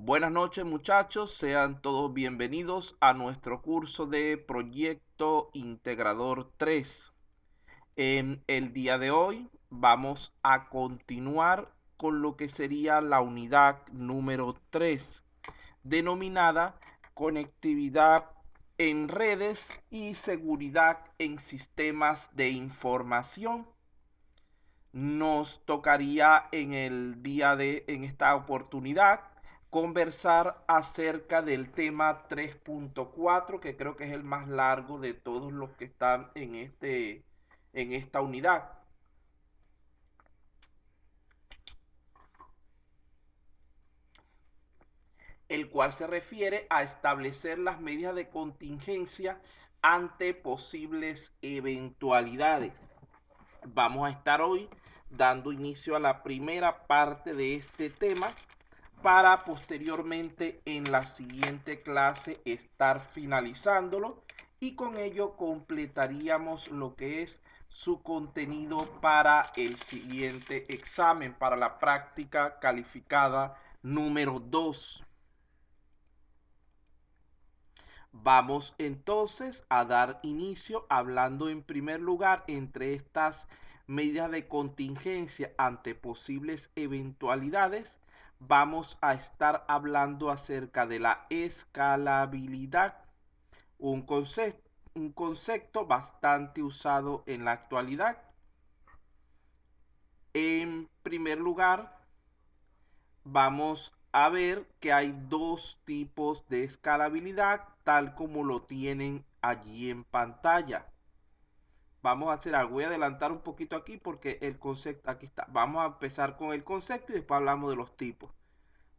Buenas noches muchachos, sean todos bienvenidos a nuestro curso de Proyecto Integrador 3. En el día de hoy vamos a continuar con lo que sería la unidad número 3, denominada Conectividad en redes y seguridad en sistemas de información. Nos tocaría en esta oportunidad conversar acerca del tema 3.4, que creo que es el más largo de todos los que están en esta unidad, el cual se refiere a establecer las medidas de contingencia ante posibles eventualidades. Vamos a estar hoy dando inicio a la primera parte de este tema para posteriormente en la siguiente clase estar finalizándolo y con ello completaríamos lo que es su contenido para el siguiente examen, para la práctica calificada número 2. Vamos entonces a dar inicio hablando en primer lugar entre estas medidas de contingencia ante posibles eventualidades. Vamos a estar hablando acerca de la escalabilidad, un concepto bastante usado en la actualidad. En primer lugar, vamos a ver que hay dos tipos de escalabilidad tal como lo tienen allí en pantalla. Vamos a hacer algo, voy a adelantar un poquito aquí porque el concepto, aquí está. Vamos a empezar con el concepto y después hablamos de los tipos,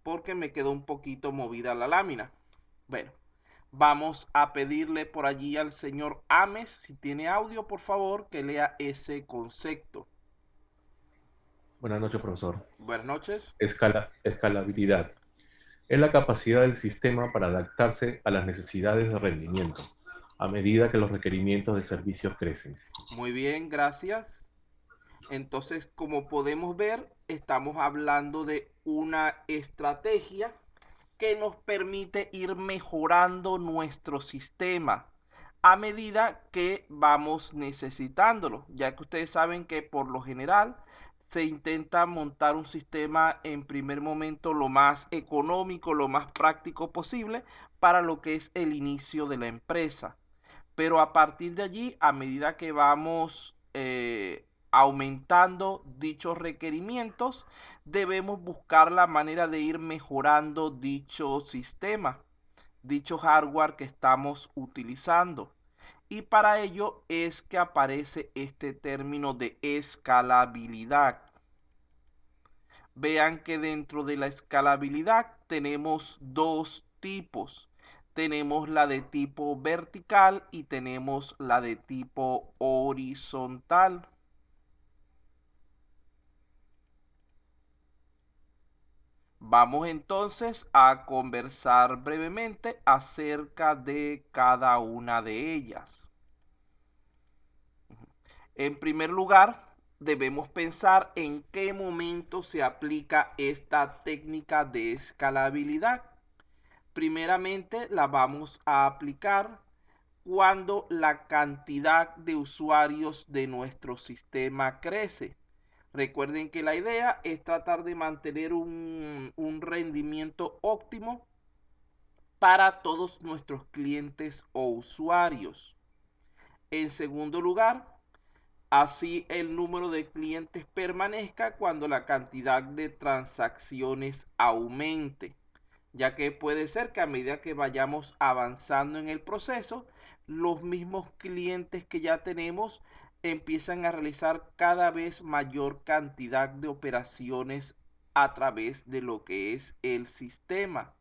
porque me quedó un poquito movida la lámina. Bueno, vamos a pedirle por allí al señor Ames, si tiene audio, por favor, que lea ese concepto. Buenas noches, profesor. Buenas noches. Escalabilidad es la capacidad del sistema para adaptarse a las necesidades de rendimiento a medida que los requerimientos de servicios crecen. Muy bien, gracias. Entonces, como podemos ver, estamos hablando de una estrategia que nos permite ir mejorando nuestro sistema a medida que vamos necesitándolo, ya que ustedes saben que por lo general se intenta montar un sistema en primer momento lo más económico, lo más práctico posible para lo que es el inicio de la empresa. Pero a partir de allí, a medida que vamos aumentando dichos requerimientos, debemos buscar la manera de ir mejorando dicho sistema, dicho hardware que estamos utilizando. Y para ello es que aparece este término de escalabilidad. Vean que dentro de la escalabilidad tenemos dos tipos. Tenemos la de tipo vertical y tenemos la de tipo horizontal. Vamos entonces a conversar brevemente acerca de cada una de ellas. En primer lugar, debemos pensar en qué momento se aplica esta técnica de escalabilidad. Primeramente, la vamos a aplicar cuando la cantidad de usuarios de nuestro sistema crece. Recuerden que la idea es tratar de mantener un rendimiento óptimo para todos nuestros clientes o usuarios. En segundo lugar, así el número de clientes permanezca cuando la cantidad de transacciones aumente, ya que puede ser que a medida que vayamos avanzando en el proceso, los mismos clientes que ya tenemos empiezan a realizar cada vez mayor cantidad de operaciones a través de lo que es el sistema.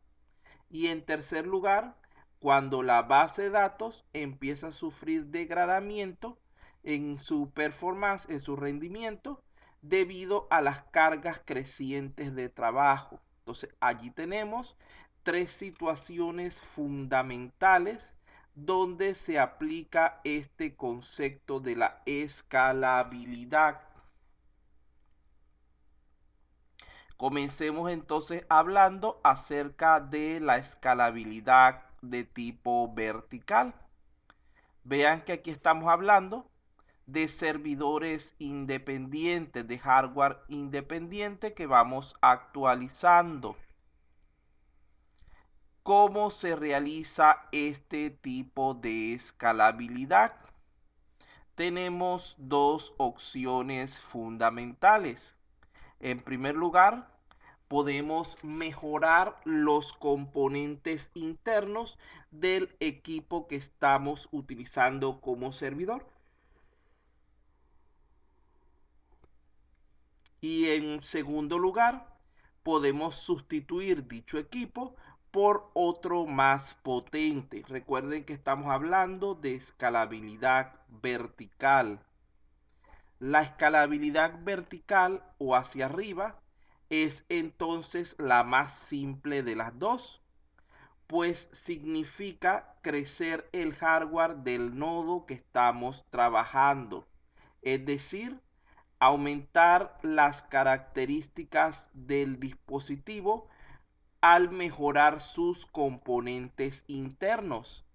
Y en tercer lugar, cuando la base de datos empieza a sufrir degradamiento en su performance, en su rendimiento, debido a las cargas crecientes de trabajo. Entonces, allí tenemos tres situaciones fundamentales donde se aplica este concepto de la escalabilidad. Comencemos entonces hablando acerca de la escalabilidad de tipo vertical. Vean que aquí estamos hablando de servidores independientes, de hardware independiente que vamos actualizando. ¿Cómo se realiza este tipo de escalabilidad? Tenemos dos opciones fundamentales. En primer lugar, podemos mejorar los componentes internos del equipo que estamos utilizando como servidor. Y en segundo lugar, podemos sustituir dicho equipo por otro más potente. Recuerden que estamos hablando de escalabilidad vertical. La escalabilidad vertical o hacia arriba es entonces la más simple de las dos, pues significa crecer el hardware del nodo que estamos trabajando, es decir, aumentar las características del dispositivo al mejorar sus componentes internos,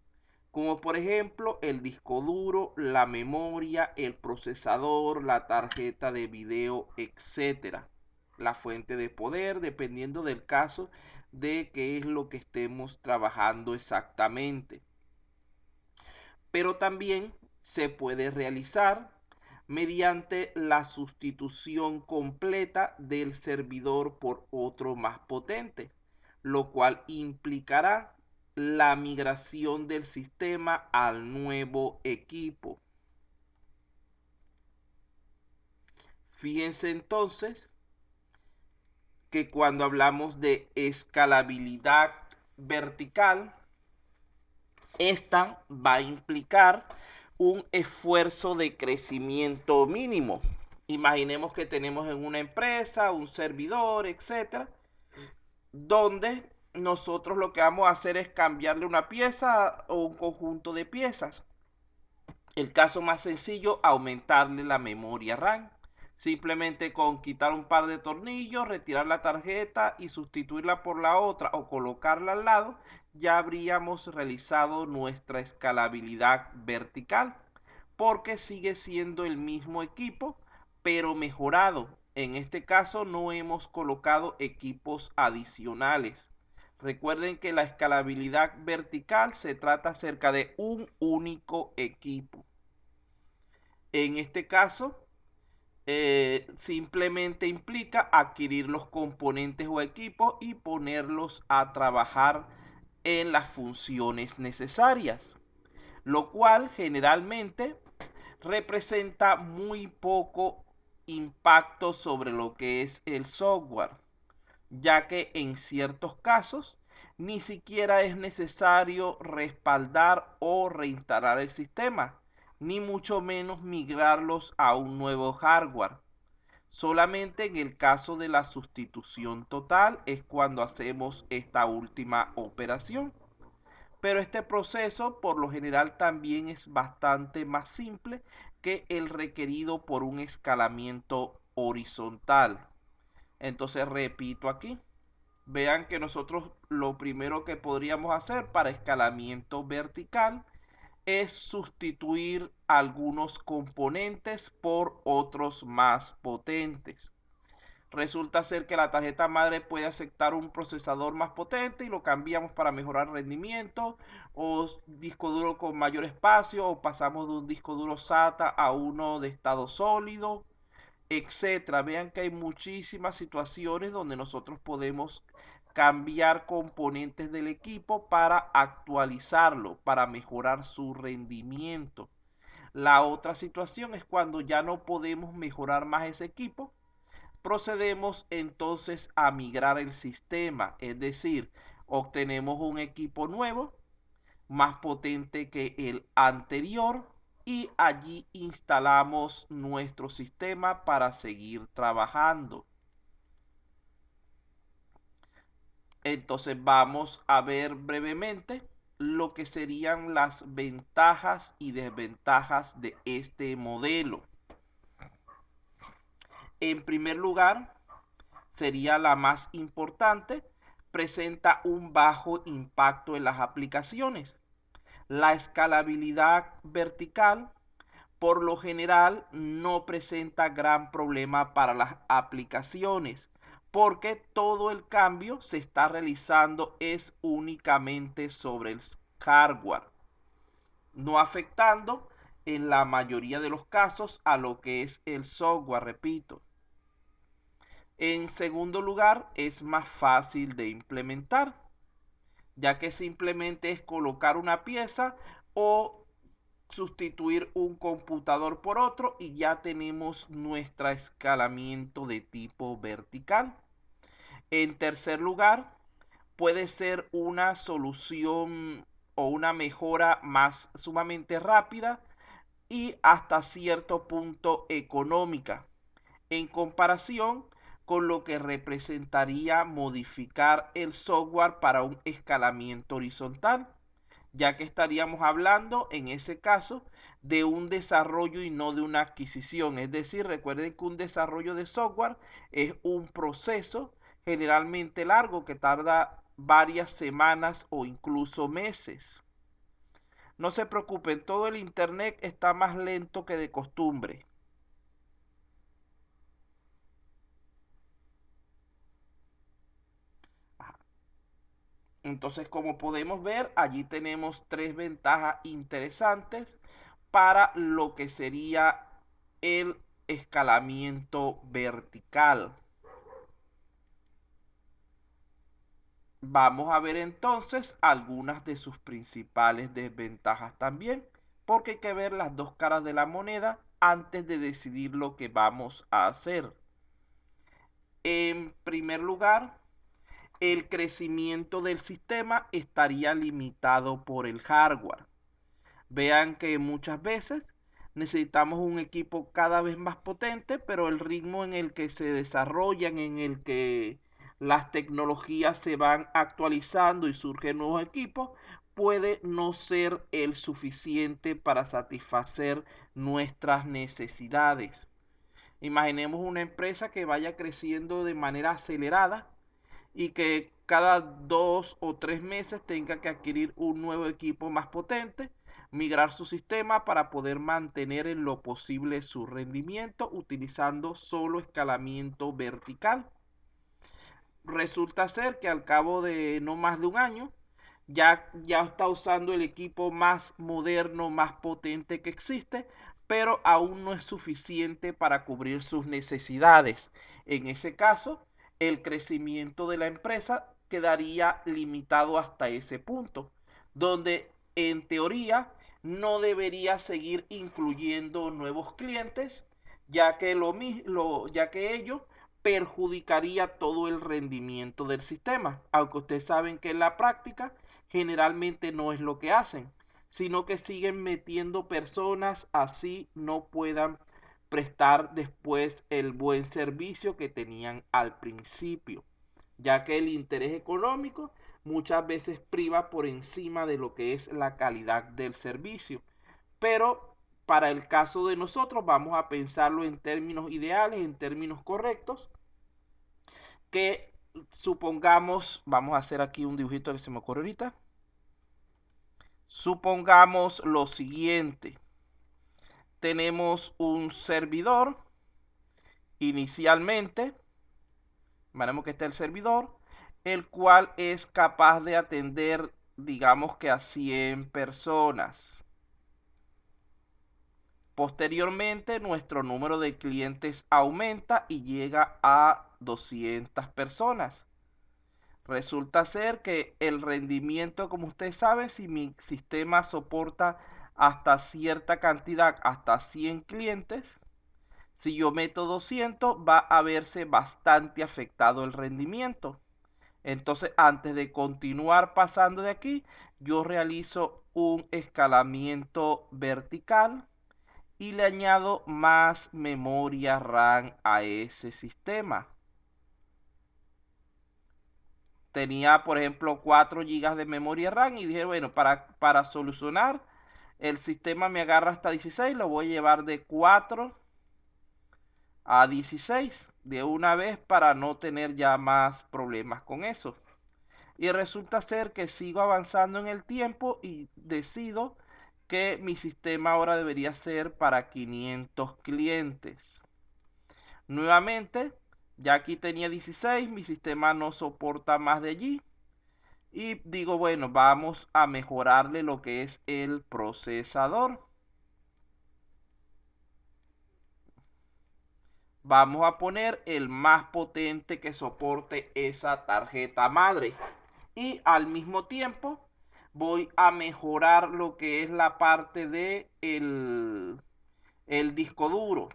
como por ejemplo el disco duro, la memoria, el procesador, la tarjeta de video, etcétera. La fuente de poder, dependiendo del caso de qué es lo que estemos trabajando exactamente. Pero también se puede realizar mediante la sustitución completa del servidor por otro más potente, lo cual implicará la migración del sistema al nuevo equipo. Fíjense entonces que cuando hablamos de escalabilidad vertical, esta va a implicar un esfuerzo de crecimiento mínimo. Imaginemos que tenemos en una empresa un servidor, etcétera, donde nosotros lo que vamos a hacer es cambiarle una pieza o un conjunto de piezas. El caso más sencillo, aumentarle la memoria RAM. Simplemente con quitar un par de tornillos, retirar la tarjeta y sustituirla por la otra o colocarla al lado, ya habríamos realizado nuestra escalabilidad vertical, porque sigue siendo el mismo equipo, pero mejorado. En este caso no hemos colocado equipos adicionales. Recuerden que la escalabilidad vertical se trata acerca de un único equipo. En este caso, simplemente implica adquirir los componentes o equipos y ponerlos a trabajar en las funciones necesarias, lo cual generalmente representa muy poco impacto sobre lo que es el software, ya que en ciertos casos ni siquiera es necesario respaldar o reinstalar el sistema, ni mucho menos migrarlos a un nuevo hardware. Solamente en el caso de la sustitución total es cuando hacemos esta última operación. Pero este proceso por lo general también es bastante más simple que el requerido por un escalamiento horizontal. Entonces repito aquí, vean que nosotros lo primero que podríamos hacer para escalamiento vertical es sustituir algunos componentes por otros más potentes. Resulta ser que la tarjeta madre puede aceptar un procesador más potente y lo cambiamos para mejorar rendimiento, o disco duro con mayor espacio, o pasamos de un disco duro SATA a uno de estado sólido, etcétera. Vean que hay muchísimas situaciones donde nosotros podemos cambiar componentes del equipo para actualizarlo, para mejorar su rendimiento. La otra situación es cuando ya no podemos mejorar más ese equipo. Procedemos entonces a migrar el sistema, es decir, obtenemos un equipo nuevo, más potente que el anterior, y allí instalamos nuestro sistema para seguir trabajando. Entonces vamos a ver brevemente lo que serían las ventajas y desventajas de este modelo. En primer lugar, sería la más importante, presenta un bajo impacto en las aplicaciones. La escalabilidad vertical por lo general no presenta gran problema para las aplicaciones, porque todo el cambio se está realizando es únicamente sobre el hardware, no afectando en la mayoría de los casos a lo que es el software, repito. En segundo lugar, es más fácil de implementar, ya que simplemente es colocar una pieza o sustituir un computador por otro y ya tenemos nuestro escalamiento de tipo vertical. En tercer lugar, puede ser una solución o una mejora más sumamente rápida y hasta cierto punto económica en comparación con lo que representaría modificar el software para un escalamiento horizontal, ya que estaríamos hablando en ese caso de un desarrollo y no de una adquisición. Es decir, recuerden que un desarrollo de software es un proceso generalmente largo que tarda varias semanas o incluso meses. No se preocupen, todo el internet está más lento que de costumbre. Entonces, como podemos ver, allí tenemos tres ventajas interesantes para lo que sería el escalamiento vertical. Vamos a ver entonces algunas de sus principales desventajas también, porque hay que ver las dos caras de la moneda antes de decidir lo que vamos a hacer. En primer lugar, el crecimiento del sistema estaría limitado por el hardware. Vean que muchas veces necesitamos un equipo cada vez más potente, pero el ritmo en el que se desarrollan, en el que las tecnologías se van actualizando y surgen nuevos equipos, puede no ser el suficiente para satisfacer nuestras necesidades. Imaginemos una empresa que vaya creciendo de manera acelerada y que cada 2 o 3 meses tenga que adquirir un nuevo equipo más potente, migrar su sistema para poder mantener en lo posible su rendimiento utilizando solo escalamiento vertical. Resulta ser que al cabo de no más de un año ya está usando el equipo más moderno, más potente que existe, pero aún no es suficiente para cubrir sus necesidades. En ese caso, el crecimiento de la empresa quedaría limitado hasta ese punto, donde en teoría no debería seguir incluyendo nuevos clientes, ya que ello perjudicaría todo el rendimiento del sistema, aunque ustedes saben que en la práctica generalmente no es lo que hacen, sino que siguen metiendo personas así no puedan prestar después el buen servicio que tenían al principio, ya que el interés económico muchas veces priva por encima de lo que es la calidad del servicio. Pero para el caso de nosotros vamos a pensarlo en términos ideales, en términos correctos, que supongamos, vamos a hacer aquí un dibujito que se me ocurre ahorita. Supongamos lo siguiente. Tenemos un servidor inicialmente. Imaginemos que está el servidor, el cual es capaz de atender, digamos que a 100 personas. Posteriormente, nuestro número de clientes aumenta y llega a 200 personas. Resulta ser que el rendimiento, como ustedes saben, si mi sistema soporta hasta cierta cantidad, hasta 100 clientes, si yo meto 200, va a verse bastante afectado el rendimiento. Entonces, antes de continuar pasando de aquí, yo realizo un escalamiento vertical y le añado más memoria RAM a ese sistema. Tenía, por ejemplo, 4 GB de memoria RAM y dije, bueno, para solucionar, el sistema me agarra hasta 16, lo voy a llevar de 4 a 16. de una vez para no tener ya más problemas con eso. Y resulta ser que sigo avanzando en el tiempo y decido que mi sistema ahora debería ser para 500 clientes. Nuevamente, ya aquí tenía 16, mi sistema no soporta más de allí. Y digo, bueno, vamos a mejorarle lo que es el procesador. Vamos a poner el más potente que soporte esa tarjeta madre. Y al mismo tiempo voy a mejorar lo que es la parte de el disco duro.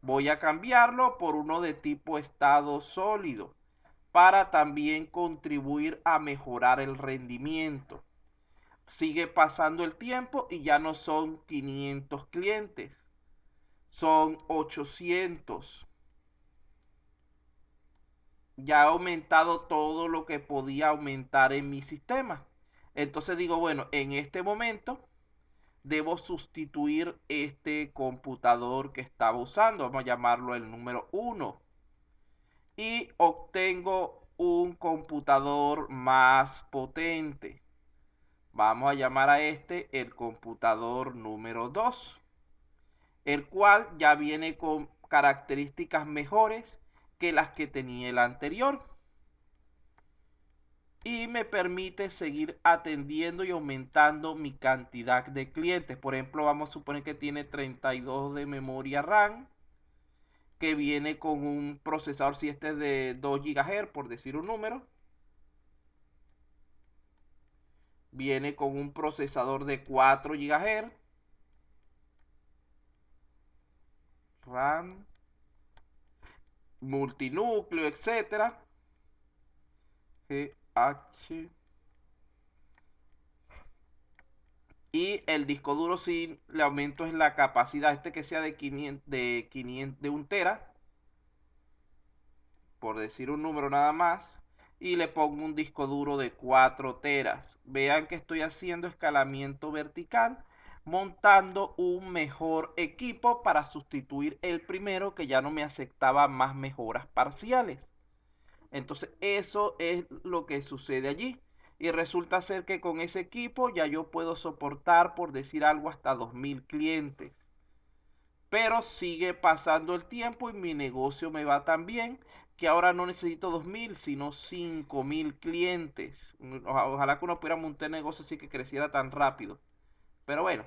Voy a cambiarlo por uno de tipo estado sólido para también contribuir a mejorar el rendimiento. Sigue pasando el tiempo y ya no son 500 clientes, son 800. Ya ha aumentado todo lo que podía aumentar en mi sistema. Entonces digo, bueno, en este momento debo sustituir este computador que estaba usando. Vamos a llamarlo el número 1. Y obtengo un computador más potente. Vamos a llamar a este el computador número 2, el cual ya viene con características mejores que las que tenía el anterior y me permite seguir atendiendo y aumentando mi cantidad de clientes. Por ejemplo, vamos a suponer que tiene 32 de memoria RAM, que viene con un procesador, si este es de 2 GHz, por decir un número, viene con un procesador de 4 GHz, RAM, multinúcleo, etcétera. GH. Y el disco duro sí le aumento es la capacidad, este que sea de 500 de 1 tera, por decir un número nada más, y le pongo un disco duro de 4 teras. Vean que estoy haciendo escalamiento vertical, montando un mejor equipo para sustituir el primero que ya no me aceptaba más mejoras parciales. Entonces eso es lo que sucede allí. Y resulta ser que con ese equipo ya yo puedo soportar, por decir algo, hasta 2000 clientes. Pero sigue pasando el tiempo y mi negocio me va tan bien que ahora no necesito 2000, sino 5000 clientes. Ojalá que uno pudiera montar negocio así que creciera tan rápido. Pero bueno,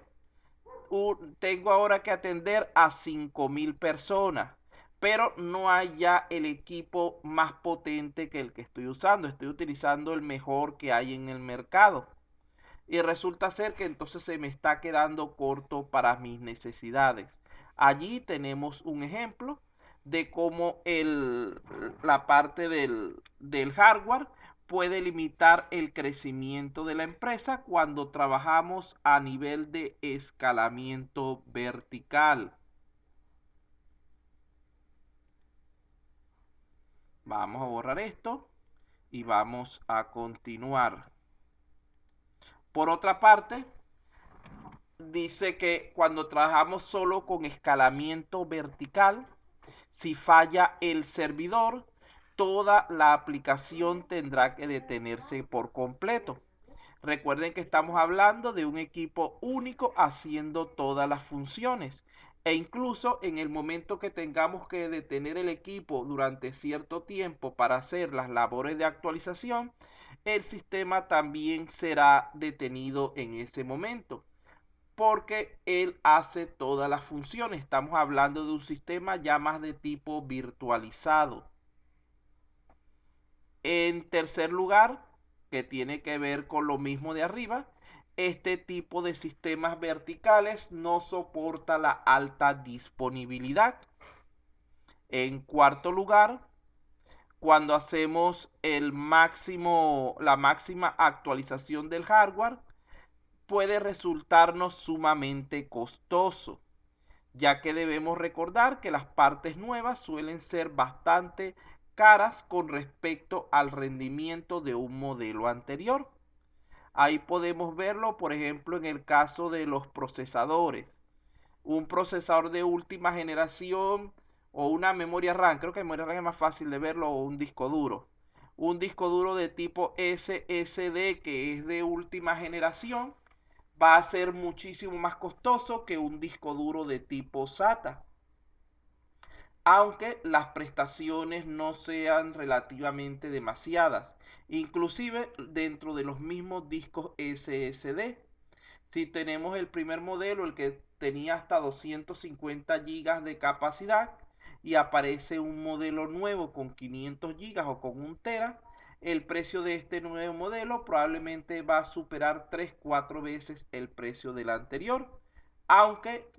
tengo ahora que atender a 5000 personas, pero no hay ya el equipo más potente que el que estoy usando. Estoy utilizando el mejor que hay en el mercado. Y resulta ser que entonces se me está quedando corto para mis necesidades. Allí tenemos un ejemplo de cómo la parte del hardware puede limitar el crecimiento de la empresa cuando trabajamos a nivel de escalamiento vertical. Vamos a borrar esto y vamos a continuar. Por otra parte, dice que cuando trabajamos solo con escalamiento vertical, si falla el servidor, toda la aplicación tendrá que detenerse por completo. Recuerden que estamos hablando de un equipo único haciendo todas las funciones. E incluso en el momento que tengamos que detener el equipo durante cierto tiempo para hacer las labores de actualización, el sistema también será detenido en ese momento, porque él hace todas las funciones. Estamos hablando de un sistema ya más de tipo virtualizado. En tercer lugar, que tiene que ver con lo mismo de arriba, este tipo de sistemas verticales no soporta la alta disponibilidad. En cuarto lugar, cuando hacemos la máxima actualización del hardware, puede resultarnos sumamente costoso, ya que debemos recordar que las partes nuevas suelen ser bastante caras con respecto al rendimiento de un modelo anterior. Ahí podemos verlo, por ejemplo, en el caso de los procesadores. Un procesador de última generación o una memoria RAM, creo que memoria RAM es más fácil de verlo, o un disco duro. Un disco duro de tipo SSD que es de última generación va a ser muchísimo más costoso que un disco duro de tipo SATA, aunque las prestaciones no sean relativamente demasiadas, inclusive dentro de los mismos discos SSD. Si tenemos el primer modelo, el que tenía hasta 250 GB de capacidad, y aparece un modelo nuevo con 500 GB o con 1 TB, el precio de este nuevo modelo probablemente va a superar 3-4 veces el precio del anterior, aunque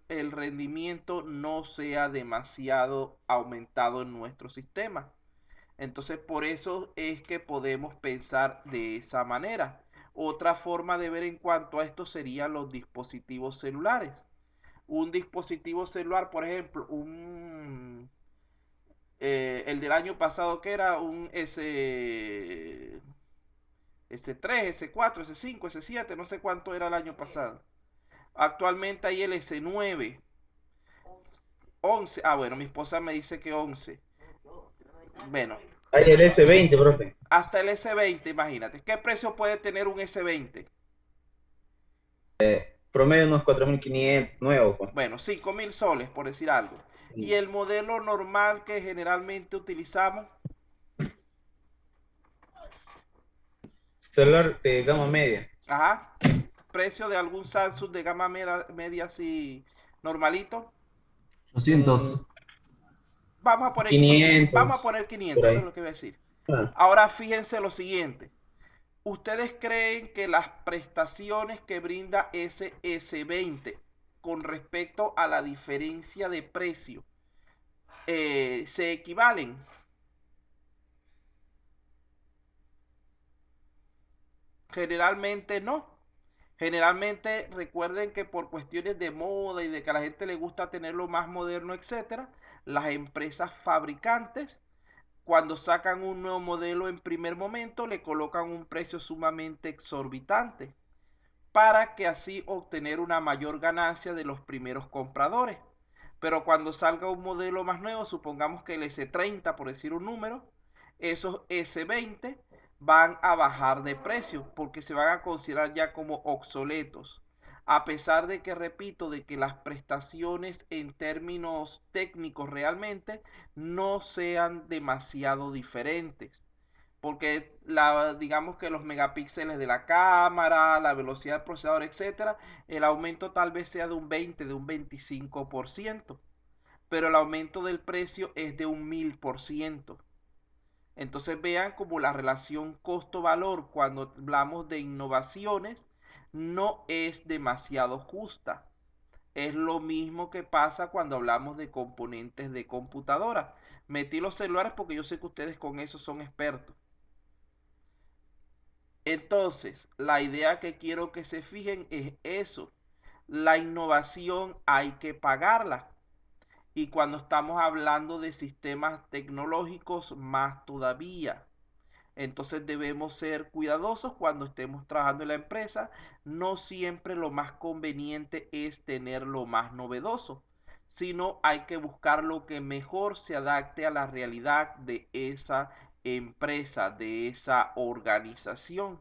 el rendimiento no sea demasiado aumentado en nuestro sistema. Entonces, por eso es que podemos pensar de esa manera. Otra forma de ver en cuanto a esto serían los dispositivos celulares. Un dispositivo celular, por ejemplo, el del año pasado que era un S3, S4, S5, S7, no sé cuánto era el año pasado. Actualmente hay el S9, 11. Ah, bueno, mi esposa me dice que 11. Bueno, Hay el S20, profe. hasta el S20, imagínate. ¿Qué precio puede tener un S20? Promedio unos 4.500 nuevos, pues. Bueno, 5.000 soles, por decir algo. Y el modelo normal que generalmente utilizamos, Celular de gama media. ajá, precio de algún Samsung de gama media así normalito. 200. Vamos a poner 500. Vamos a 500, poner por 500, eso es ahí. lo que voy a decir. Ah, Ahora fíjense lo siguiente. ¿Ustedes creen que las prestaciones que brinda ese S20 con respecto a la diferencia de precio se equivalen? Generalmente no. Generalmente recuerden que por cuestiones de moda y de que a la gente le gusta tenerlo más moderno, etcétera, las empresas fabricantes cuando sacan un nuevo modelo en primer momento le colocan un precio sumamente exorbitante para que así obtener una mayor ganancia de los primeros compradores. Pero cuando salga un modelo más nuevo, supongamos que el S30, por decir un número, esos S20 van a bajar de precio porque se van a considerar ya como obsoletos. A pesar de que, repito, de que las prestaciones en términos técnicos realmente no sean demasiado diferentes, porque digamos que los megapíxeles de la cámara, la velocidad del procesador, etcétera, el aumento tal vez sea de un 20, de un 25%, pero el aumento del precio es de un 1000%. Entonces vean como la relación costo-valor cuando hablamos de innovaciones no es demasiado justa. Es lo mismo que pasa cuando hablamos de componentes de computadora. Metí los celulares porque yo sé que ustedes con eso son expertos. Entonces, la idea que quiero que se fijen es eso. La innovación hay que pagarla. Y cuando estamos hablando de sistemas tecnológicos, más todavía. Entonces debemos ser cuidadosos cuando estemos trabajando en la empresa. No siempre lo más conveniente es tener lo más novedoso, sino hay que buscar lo que mejor se adapte a la realidad de esa empresa, de esa organización,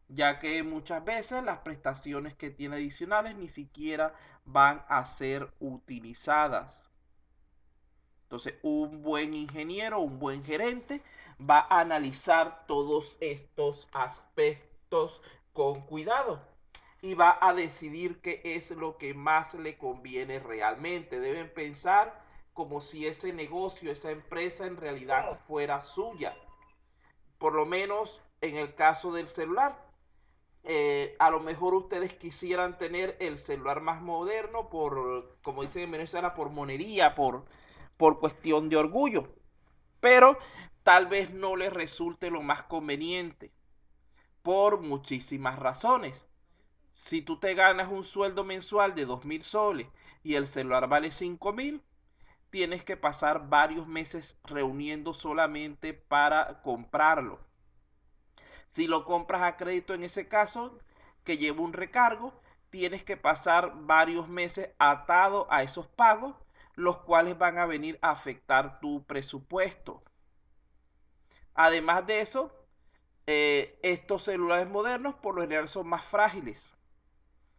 ya que muchas veces las prestaciones que tiene adicionales ni siquiera van a ser utilizadas. Entonces, un buen ingeniero, un buen gerente va a analizar todos estos aspectos con cuidado y va a decidir qué es lo que más le conviene realmente. Deben pensar como si ese negocio, esa empresa en realidad fuera suya. Por lo menos en el caso del celular, a lo mejor ustedes quisieran tener el celular más moderno por, como dicen en Venezuela, por monería, por cuestión de orgullo, pero tal vez no les resulte lo más conveniente por muchísimas razones. Si tú te ganas un sueldo mensual de 2.000 soles y el celular vale 5.000, tienes que pasar varios meses reuniendo solamente para comprarlo. Si lo compras a crédito en ese caso, que lleva un recargo, tienes que pasar varios meses atado a esos pagos, los cuales van a venir a afectar tu presupuesto. Además de eso, estos celulares modernos por lo general son más frágiles.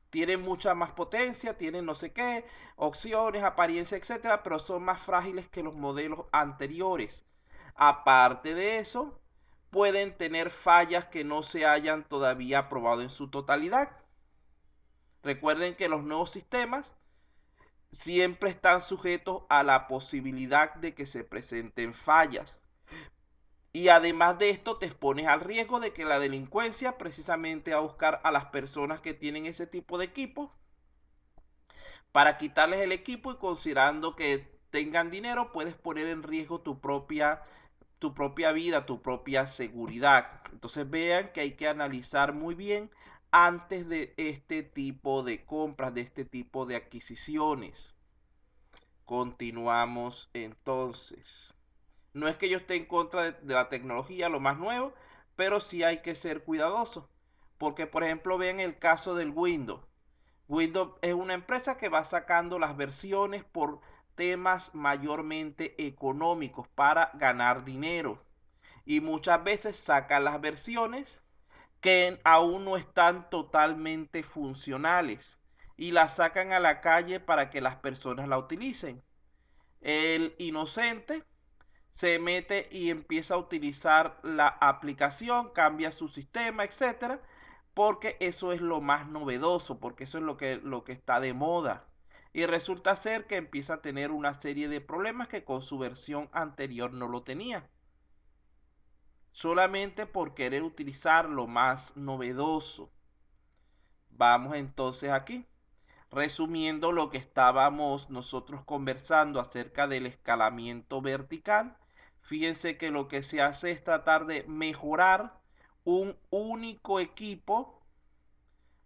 Tienen mucha más potencia, tienen no sé qué, opciones, apariencia, etcétera, pero son más frágiles que los modelos anteriores. Aparte de eso, pueden tener fallas que no se hayan todavía probado en su totalidad. Recuerden que los nuevos sistemas siempre están sujetos a la posibilidad de que se presenten fallas. Y además de esto te expones al riesgo de que la delincuencia precisamente va a buscar a las personas que tienen ese tipo de equipo para quitarles el equipo, y considerando que tengan dinero puedes poner en riesgo tu propia vida, tu propia seguridad. Entonces vean que hay que analizar muy bien antes de este tipo de compras, de este tipo de adquisiciones. Continuamos entonces. No es que yo esté en contra de la tecnología, lo más nuevo, pero sí hay que ser cuidadosos. Porque, por ejemplo, vean el caso del Windows. Windows es una empresa que va sacando las versiones por temas mayormente económicos para ganar dinero. Y muchas veces sacan las versiones que aún no están totalmente funcionales y las sacan a la calle para que las personas la utilicen. El inocente se mete y empieza a utilizar la aplicación, cambia su sistema, etcétera, porque eso es lo más novedoso, porque eso es lo que está de moda. Y resulta ser que empieza a tener una serie de problemas que con su versión anterior no lo tenía. Solamente por querer utilizar lo más novedoso. Vamos entonces aquí, resumiendo lo que estábamos nosotros conversando acerca del escalamiento vertical. Fíjense que lo que se hace es tratar de mejorar un único equipo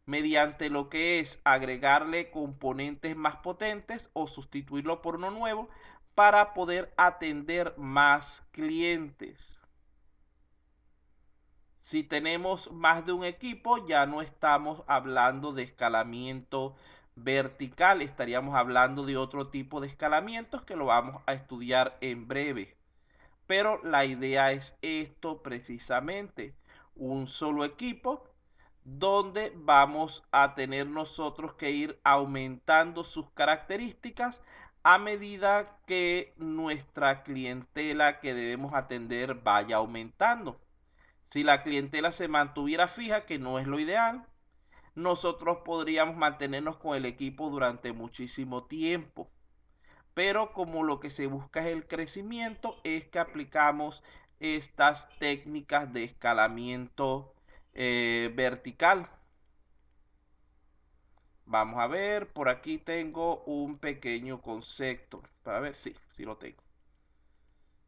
mediante lo que es agregarle componentes más potentes o sustituirlo por uno nuevo para poder atender más clientes. Si tenemos más de un equipo, ya no estamos hablando de escalamiento vertical, estaríamos hablando de otro tipo de escalamientos que lo vamos a estudiar en breve. Pero la idea es esto precisamente, un solo equipo donde vamos a tener nosotros que ir aumentando sus características a medida que nuestra clientela que debemos atender vaya aumentando. Si la clientela se mantuviera fija, que no es lo ideal, nosotros podríamos mantenernos con el equipo durante muchísimo tiempo. Pero como lo que se busca es el crecimiento, es que aplicamos estas técnicas de escalamiento vertical. Vamos a ver, por aquí tengo un pequeño concepto. Para ver, sí lo tengo.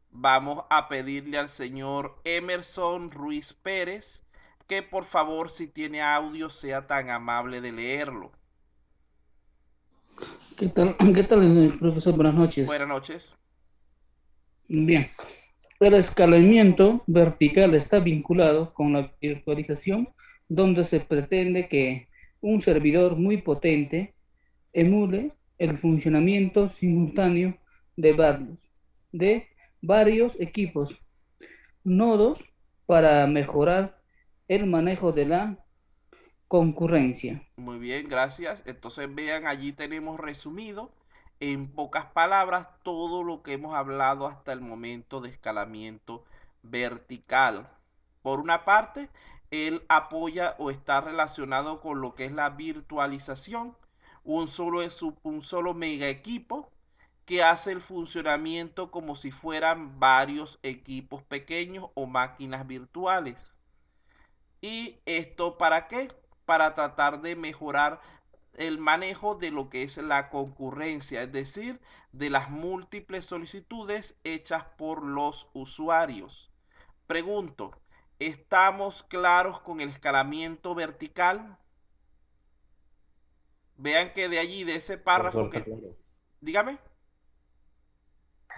Vamos a pedirle al señor Emerson Ruiz Pérez que por favor, si tiene audio, sea tan amable de leerlo. ¿Qué tal, profesor? Buenas noches. Buenas noches. Bien. El escalamiento vertical está vinculado con la virtualización, donde se pretende que un servidor muy potente emule el funcionamiento simultáneo de varios equipos, nodos, para mejorar el manejo de la concurrencia. Muy bien, gracias. Entonces vean, allí tenemos resumido en pocas palabras todo lo que hemos hablado hasta el momento de escalamiento vertical. Por una parte, él apoya o está relacionado con lo que es la virtualización, un solo mega equipo que hace el funcionamiento como si fueran varios equipos pequeños o máquinas virtuales. ¿Y esto para qué? Para tratar de mejorar el manejo de lo que es la concurrencia, es decir, de las múltiples solicitudes hechas por los usuarios. Pregunto, ¿estamos claros con el escalamiento vertical? Vean que de allí, de ese párrafo que... Claro. Dígame.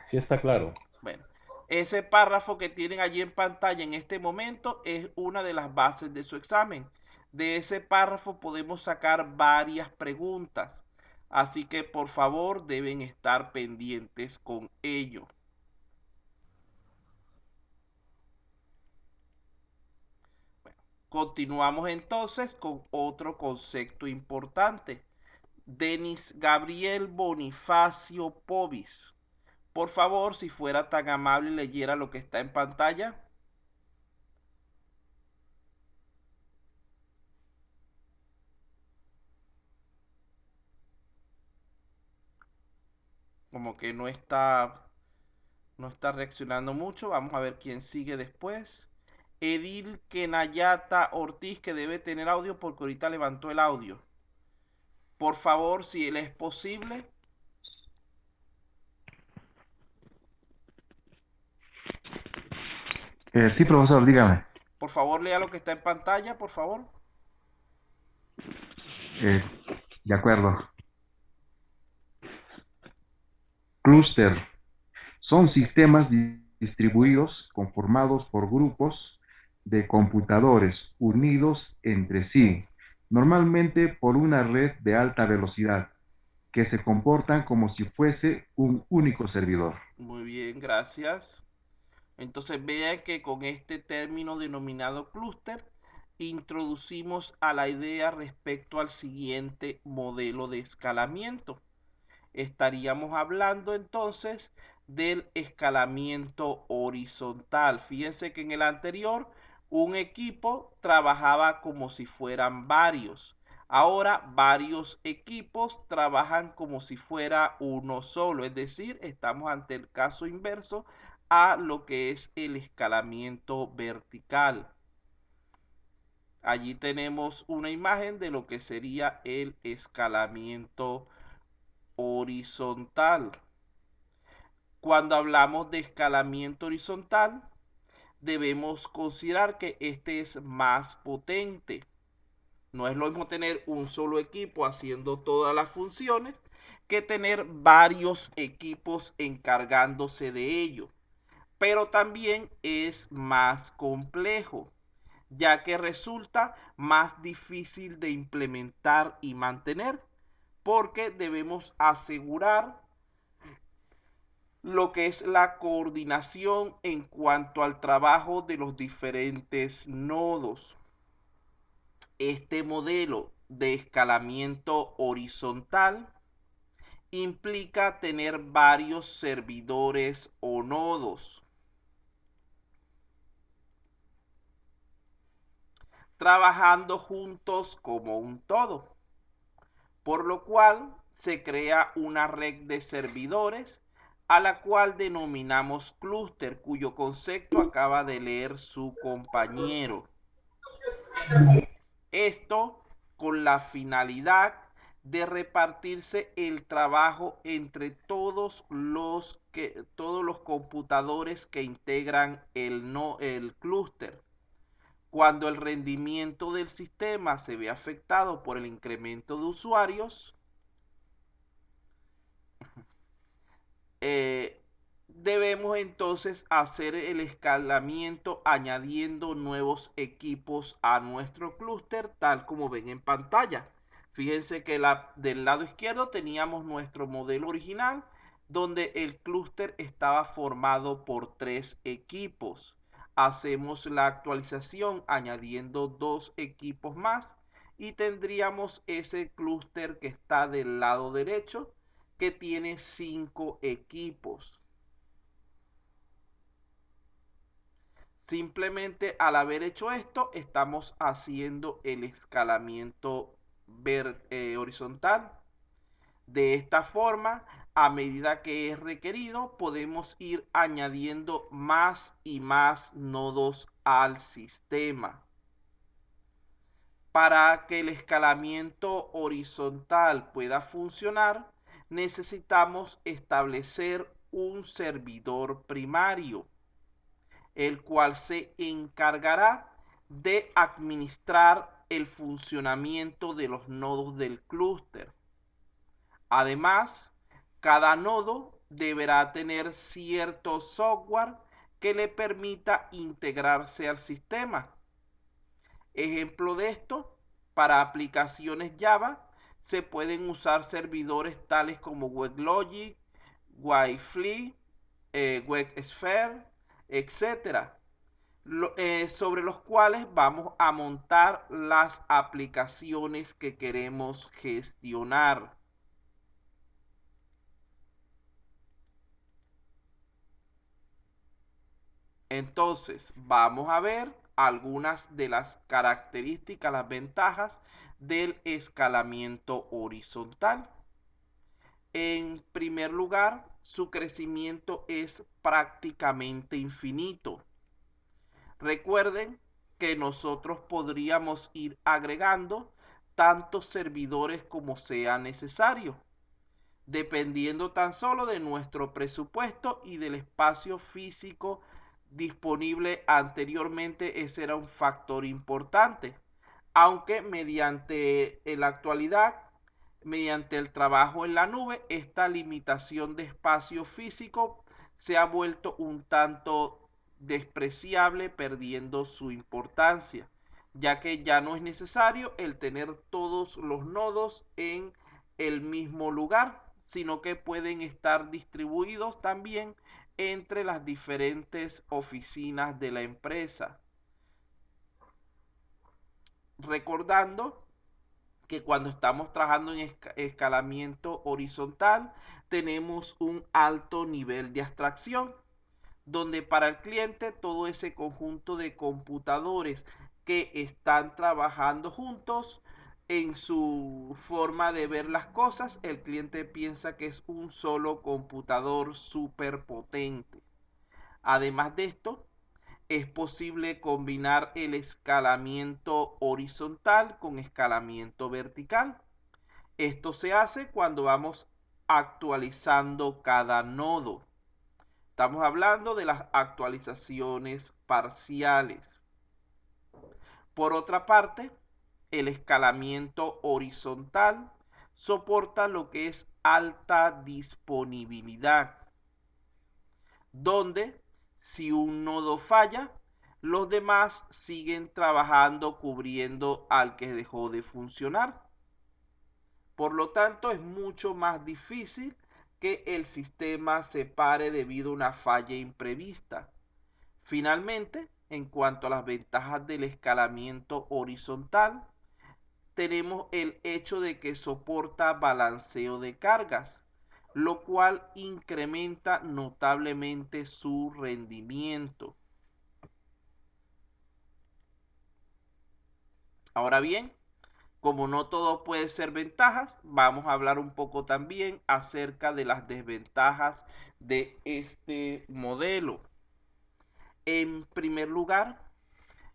Sí está claro. Bueno, ese párrafo que tienen allí en pantalla en este momento es una de las bases de su examen. De ese párrafo podemos sacar varias preguntas. Así que por favor deben estar pendientes con ello. Continuamos entonces con otro concepto importante. Denis Gabriel Bonifacio Povis. Por favor, si fuera tan amable y leyera lo que está en pantalla. Como que no está reaccionando mucho. Vamos a ver quién sigue después. Edil Kenayata Ortiz, que debe tener audio porque ahorita levantó el audio. Por favor, si él es posible. Sí, profesor, dígame. Por favor, lea lo que está en pantalla, por favor. De acuerdo. Clúster. Son sistemas distribuidos conformados por grupos de computadores unidos entre sí, normalmente por una red de alta velocidad, que se comportan como si fuese un único servidor. Muy bien, gracias. Entonces vean que con este término denominado clúster introducimos a la idea respecto al siguiente modelo de escalamiento. Estaríamos hablando entonces del escalamiento horizontal. Fíjense que en el anterior un equipo trabajaba como si fueran varios. Ahora varios equipos trabajan como si fuera uno solo, es decir, estamos ante el caso inverso a lo que es el escalamiento vertical. Allí tenemos una imagen de lo que sería el escalamiento horizontal. Cuando hablamos de escalamiento horizontal, debemos considerar que este es más potente. No es lo mismo tener un solo equipo haciendo todas las funciones que tener varios equipos encargándose de ello. Pero también es más complejo, ya que resulta más difícil de implementar y mantener, porque debemos asegurar lo que es la coordinación en cuanto al trabajo de los diferentes nodos. Este modelo de escalamiento horizontal implica tener varios servidores o nodos trabajando juntos como un todo, por lo cual se crea una red de servidores a la cual denominamos clúster, cuyo concepto acaba de leer su compañero. Esto con la finalidad de repartirse el trabajo entre todos los computadores que integran el clúster. Cuando el rendimiento del sistema se ve afectado por el incremento de usuarios, debemos entonces hacer el escalamiento añadiendo nuevos equipos a nuestro clúster, tal como ven en pantalla. Fíjense que del lado izquierdo teníamos nuestro modelo original, donde el clúster estaba formado por 3 equipos. Hacemos la actualización añadiendo 2 equipos más y tendríamos ese clúster que está del lado derecho, que tiene 5 equipos. Simplemente al haber hecho esto, estamos haciendo el escalamiento horizontal. De esta forma, a medida que es requerido, podemos ir añadiendo más y más nodos al sistema. Para que el escalamiento horizontal pueda funcionar, necesitamos establecer un servidor primario, el cual se encargará de administrar el funcionamiento de los nodos del clúster. Además, cada nodo deberá tener cierto software que le permita integrarse al sistema. Ejemplo de esto, para aplicaciones Java, se pueden usar servidores tales como WebLogic, Wi-Fi, WebSphere, etcétera, sobre los cuales vamos a montar las aplicaciones que queremos gestionar. Entonces, vamos a ver algunas de las características, las ventajas del escalamiento horizontal. En primer lugar, su crecimiento es prácticamente infinito. Recuerden que nosotros podríamos ir agregando tantos servidores como sea necesario, dependiendo tan solo de nuestro presupuesto y del espacio físico disponible anteriormente. Ese era un factor importante, aunque mediante en la actualidad, mediante el trabajo en la nube, esta limitación de espacio físico se ha vuelto un tanto despreciable, perdiendo su importancia, ya que ya no es necesario el tener todos los nodos en el mismo lugar, sino que pueden estar distribuidos también entre las diferentes oficinas de la empresa. Recordando que cuando estamos trabajando en escalamiento horizontal tenemos un alto nivel de abstracción, donde para el cliente todo ese conjunto de computadores que están trabajando juntos, en su forma de ver las cosas, el cliente piensa que es un solo computador súper potente. Además de esto, es posible combinar el escalamiento horizontal con escalamiento vertical. Esto se hace cuando vamos actualizando cada nodo. Estamos hablando de las actualizaciones parciales. Por otra parte, el escalamiento horizontal soporta lo que es alta disponibilidad, donde si un nodo falla, los demás siguen trabajando cubriendo al que dejó de funcionar. Por lo tanto, es mucho más difícil que el sistema se pare debido a una falla imprevista. Finalmente, en cuanto a las ventajas del escalamiento horizontal, tenemos el hecho de que soporta balanceo de cargas, lo cual incrementa notablemente su rendimiento. Ahora bien, como no todo puede ser ventajas, vamos a hablar un poco también acerca de las desventajas de este modelo. En primer lugar,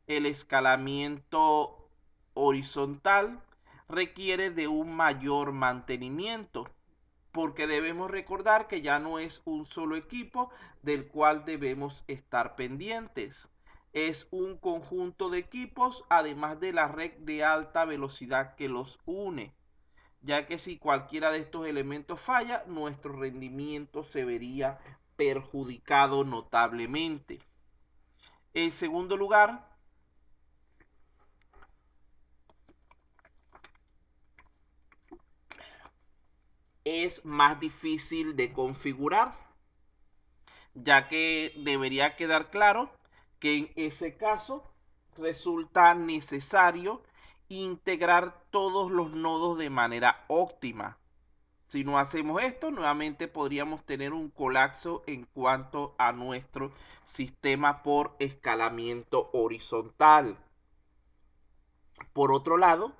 el escalamiento horizontal requiere de un mayor mantenimiento, porque debemos recordar que ya no es un solo equipo del cual debemos estar pendientes. Es un conjunto de equipos, además de la red de alta velocidad que los une, ya que si cualquiera de estos elementos falla, nuestro rendimiento se vería perjudicado notablemente. En segundo lugar, es más difícil de configurar, ya que debería quedar claro que en ese caso resulta necesario integrar todos los nodos de manera óptima. Si no hacemos esto, nuevamente podríamos tener un colapso en cuanto a nuestro sistema por escalamiento horizontal. Por otro lado,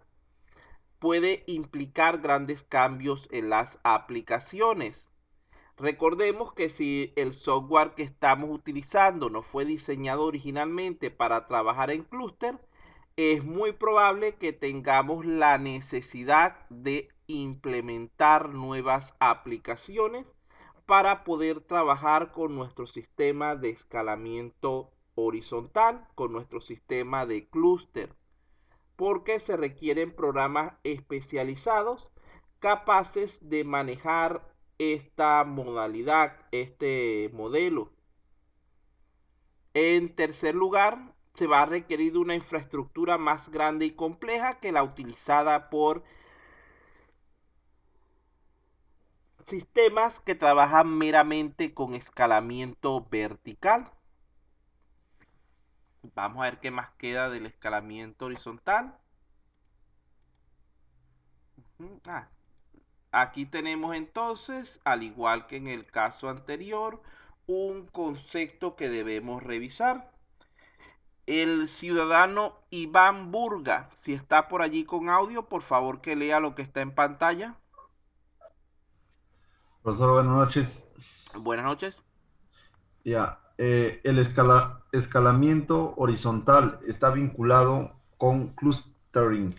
puede implicar grandes cambios en las aplicaciones. Recordemos que si el software que estamos utilizando no fue diseñado originalmente para trabajar en clúster, es muy probable que tengamos la necesidad de implementar nuevas aplicaciones para poder trabajar con nuestro sistema de escalamiento horizontal, con nuestro sistema de clúster, porque se requieren programas especializados capaces de manejar esta modalidad, este modelo. En tercer lugar, se va a requerir una infraestructura más grande y compleja que la utilizada por sistemas que trabajan meramente con escalamiento vertical. Vamos a ver qué más queda del escalamiento horizontal. Aquí tenemos entonces, al igual que en el caso anterior, un concepto que debemos revisar. El ciudadano Iván Burga, si está por allí con audio, por favor que lea lo que está en pantalla. Profesor, buenas noches. Buenas noches. Ya, el escalamiento horizontal está vinculado con clustering,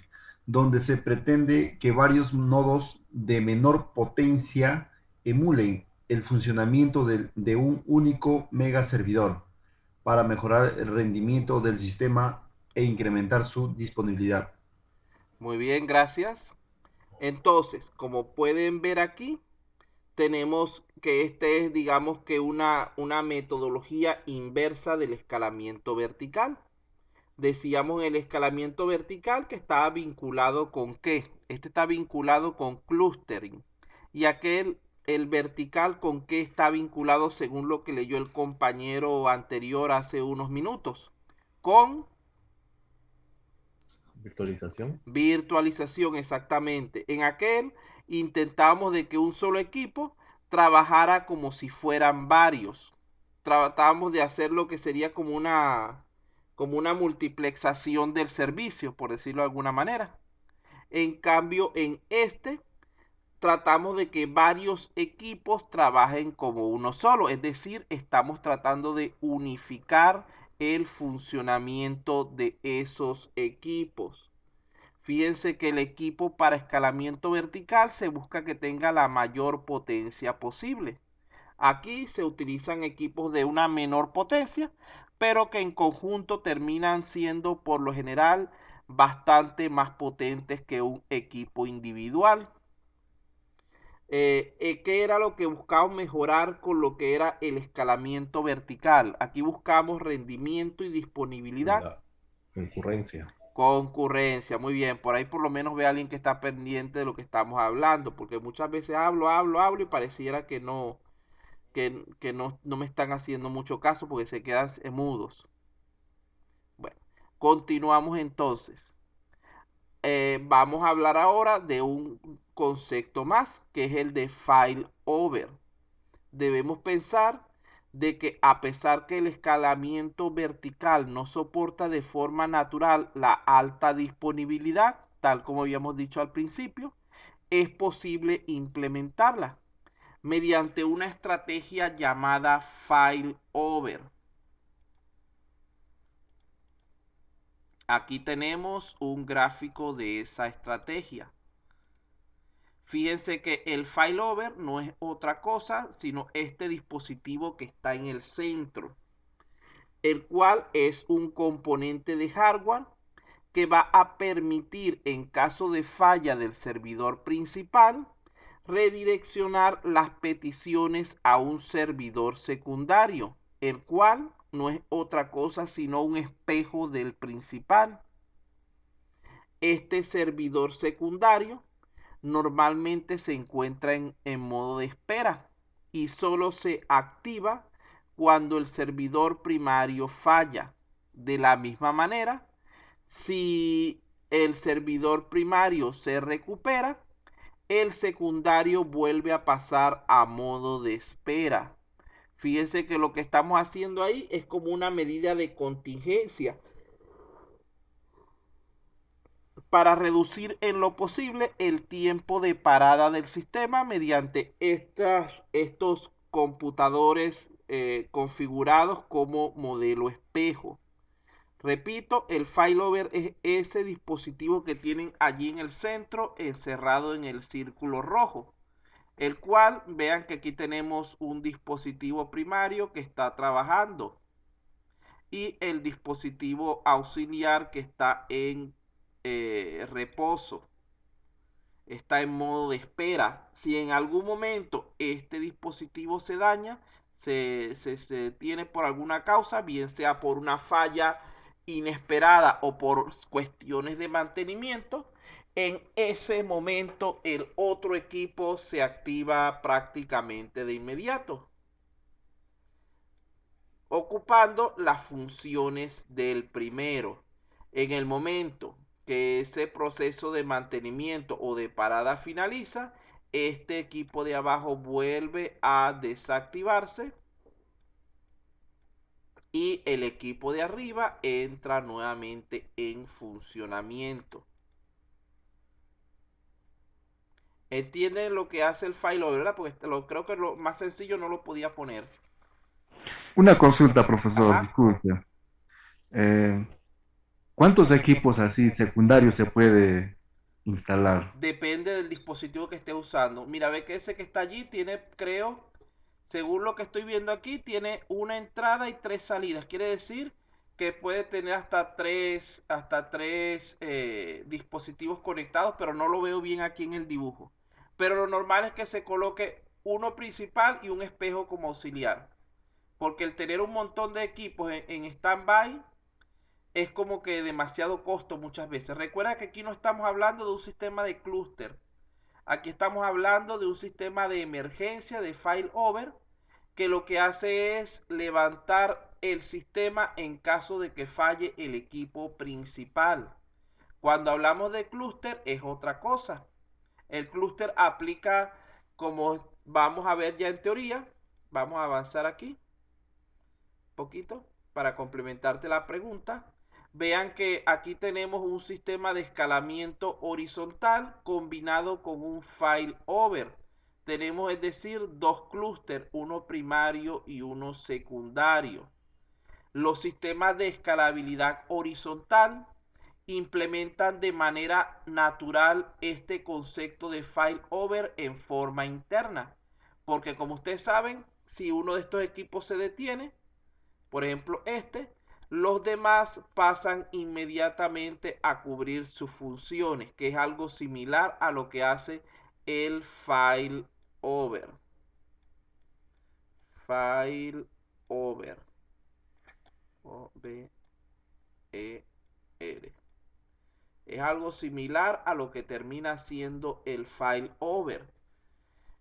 donde se pretende que varios nodos de menor potencia emulen el funcionamiento de un único megaservidor para mejorar el rendimiento del sistema e incrementar su disponibilidad. Muy bien, gracias. Entonces, como pueden ver aquí, tenemos que este es, digamos que una metodología inversa del escalamiento vertical. Decíamos en el escalamiento vertical que estaba vinculado con ¿qué? Este está vinculado con clustering. Y aquel, el vertical, ¿con qué está vinculado según lo que leyó el compañero anterior hace unos minutos? Con Virtualización. virtualización, exactamente. En aquel intentábamos de que un solo equipo trabajara como si fueran varios. Tratábamos de hacer lo que sería como una multiplexación del servicio, por decirlo de alguna manera. En cambio, en este tratamos de que varios equipos trabajen como uno solo, es decir, estamos tratando de unificar el funcionamiento de esos equipos. Fíjense que el equipo para escalamiento vertical se busca que tenga la mayor potencia posible. Aquí se utilizan equipos de una menor potencia, pero que en conjunto terminan siendo por lo general bastante más potentes que un equipo individual. ¿Qué era lo que buscamos mejorar con lo que era el escalamiento vertical? Aquí buscamos rendimiento y disponibilidad. La concurrencia. Concurrencia, muy bien. Por ahí por lo menos ve a alguien que está pendiente de lo que estamos hablando, porque muchas veces hablo y pareciera que no me están haciendo mucho caso porque se quedan mudos. Bueno, continuamos entonces. Vamos a hablar ahora de un concepto más, que es el de failover. Debemos pensar de que a pesar que el escalamiento vertical no soporta de forma natural la alta disponibilidad, tal como habíamos dicho al principio, es posible implementarla mediante una estrategia llamada failover. Aquí tenemos un gráfico de esa estrategia. Fíjense que el failover no es otra cosa sino este dispositivo que está en el centro, el cual es un componente de hardware que va a permitir, en caso de falla del servidor principal, redireccionar las peticiones a un servidor secundario, el cual no es otra cosa sino un espejo del principal. Este servidor secundario normalmente se encuentra en modo de espera y solo se activa cuando el servidor primario falla. De la misma manera, si el servidor primario se recupera, el secundario vuelve a pasar a modo de espera. Fíjense que lo que estamos haciendo ahí es como una medida de contingencia para reducir en lo posible el tiempo de parada del sistema mediante estos computadores configurados como modelo espejo. Repito, el failover es ese dispositivo que tienen allí en el centro, encerrado en el círculo rojo, el cual, vean que aquí tenemos un dispositivo primario que está trabajando y el dispositivo auxiliar que está en reposo, está en modo de espera. Si en algún momento este dispositivo se daña, se detiene por alguna causa, bien sea por una falla inesperada o por cuestiones de mantenimiento, en ese momento el otro equipo se activa prácticamente de inmediato, ocupando las funciones del primero. En el momento que ese proceso de mantenimiento o de parada finaliza, este equipo de abajo vuelve a desactivarse y el equipo de arriba entra nuevamente en funcionamiento. ¿Entienden lo que hace el failover, verdad? Porque creo que lo más sencillo no lo podía poner. Una consulta, profesor, Ajá. disculpe. ¿Cuántos equipos así secundarios se puede instalar? Depende del dispositivo que esté usando. Mira, ve que ese que está allí tiene, creo, según lo que estoy viendo aquí, tiene una entrada y 3 salidas. Quiere decir que puede tener hasta tres dispositivos conectados, pero no lo veo bien aquí en el dibujo. Pero lo normal es que se coloque uno principal y un espejo como auxiliar. Porque el tener un montón de equipos en stand-by es como que demasiado costo muchas veces. Recuerda que aquí no estamos hablando de un sistema de clúster. Aquí estamos hablando de un sistema de emergencia, de failover, que lo que hace es levantar el sistema en caso de que falle el equipo principal. Cuando hablamos de clúster es otra cosa. El clúster aplica, como vamos a ver ya en teoría, vamos a avanzar aquí un poquito para complementarte la pregunta. Vean que aquí tenemos un sistema de escalamiento horizontal combinado con un failover. Tenemos, es decir, dos clústeres, uno primario y uno secundario. Los sistemas de escalabilidad horizontal implementan de manera natural este concepto de failover en forma interna. Porque como ustedes saben, si uno de estos equipos se detiene, por ejemplo los demás pasan inmediatamente a cubrir sus funciones, que es algo similar a lo que hace el failover. Failover. O-B-E-R. Es algo similar a lo que termina siendo el failover.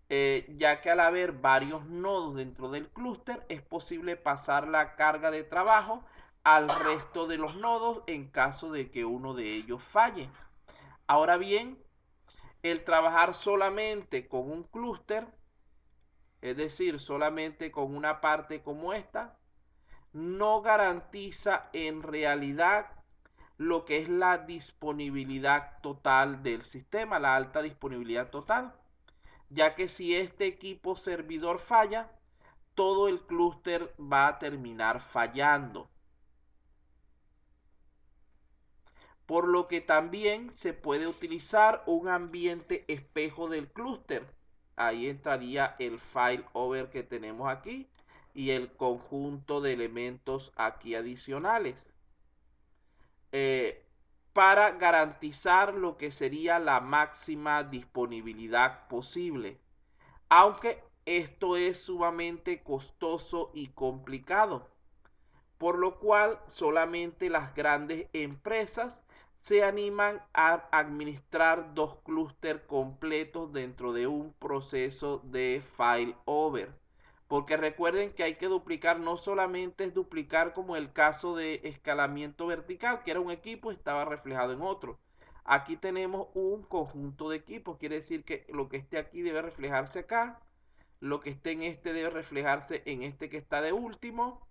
Ya que al haber varios nodos dentro del clúster es posible pasar la carga de trabajo al resto de los nodos en caso de que uno de ellos falle. Ahora bien, el trabajar solamente con un clúster, es decir, solamente con una parte como esta, no garantiza en realidad lo que es la disponibilidad total del sistema, la alta disponibilidad total, ya que si este equipo servidor falla, todo el clúster va a terminar fallando. Por lo que también se puede utilizar un ambiente espejo del clúster. Ahí entraría el failover que tenemos aquí y el conjunto de elementos aquí adicionales. Para garantizar lo que sería la máxima disponibilidad posible. Aunque esto es sumamente costoso y complicado, por lo cual solamente las grandes empresas se animan a administrar dos clústeres completos dentro de un proceso de failover. Porque recuerden que hay que duplicar, no solamente es duplicar como el caso de escalamiento vertical, que era un equipo y estaba reflejado en otro. Aquí tenemos un conjunto de equipos, quiere decir que lo que esté aquí debe reflejarse acá, lo que esté en este debe reflejarse en este que está de último,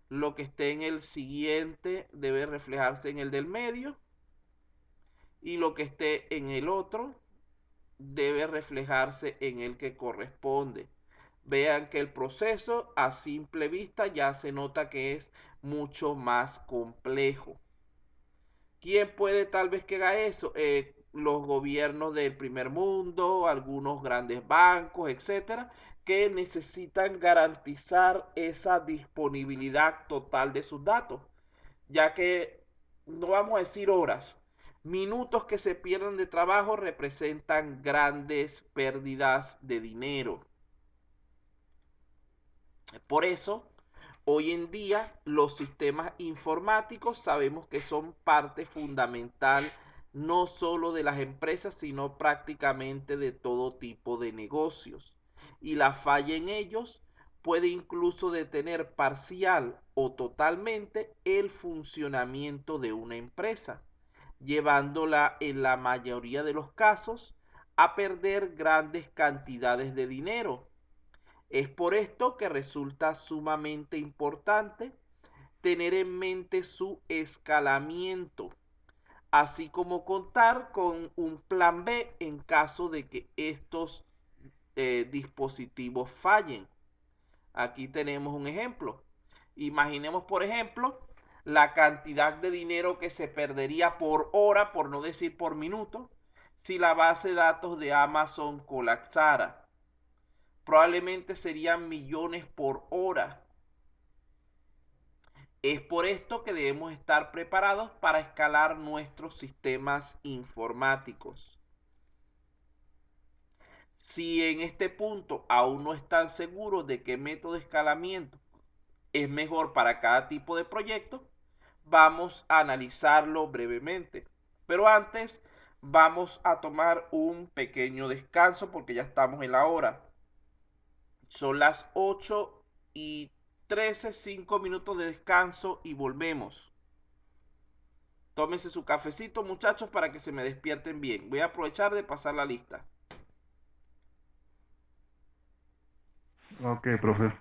lo que esté en el siguiente debe reflejarse en el del medio y lo que esté en el otro debe reflejarse en el que corresponde. Vean que el proceso a simple vista ya se nota que es mucho más complejo. ¿Quién puede tal vez que haga eso? Los gobiernos del primer mundo, algunos grandes bancos, etcétera, que necesitan garantizar esa disponibilidad total de sus datos, ya que no vamos a decir horas, minutos que se pierden de trabajo representan grandes pérdidas de dinero. Por eso, hoy en día los sistemas informáticos sabemos que son parte fundamental no solo de las empresas, sino prácticamente de todo tipo de negocios. Y la falla en ellos puede incluso detener parcial o totalmente el funcionamiento de una empresa, llevándola en la mayoría de los casos a perder grandes cantidades de dinero. Es por esto que resulta sumamente importante tener en mente su escalamiento, así como contar con un plan B en caso de que estos dispositivos fallen. Aquí tenemos un ejemplo. Imaginemos, por ejemplo, la cantidad de dinero que se perdería por hora, por no decir por minuto, si la base de datos de Amazon colapsara. Probablemente serían millones por hora. Es por esto que debemos estar preparados para escalar nuestros sistemas informáticos. Si en este punto aún no están seguros de qué método de escalamiento es mejor para cada tipo de proyecto, vamos a analizarlo brevemente. Pero antes vamos a tomar un pequeño descanso porque ya estamos en la hora. Son las 8:13, 5 minutos de descanso y volvemos. Tómense su cafecito, muchachos, para que se me despierten bien. Voy a aprovechar de pasar la lista. Ok, profe.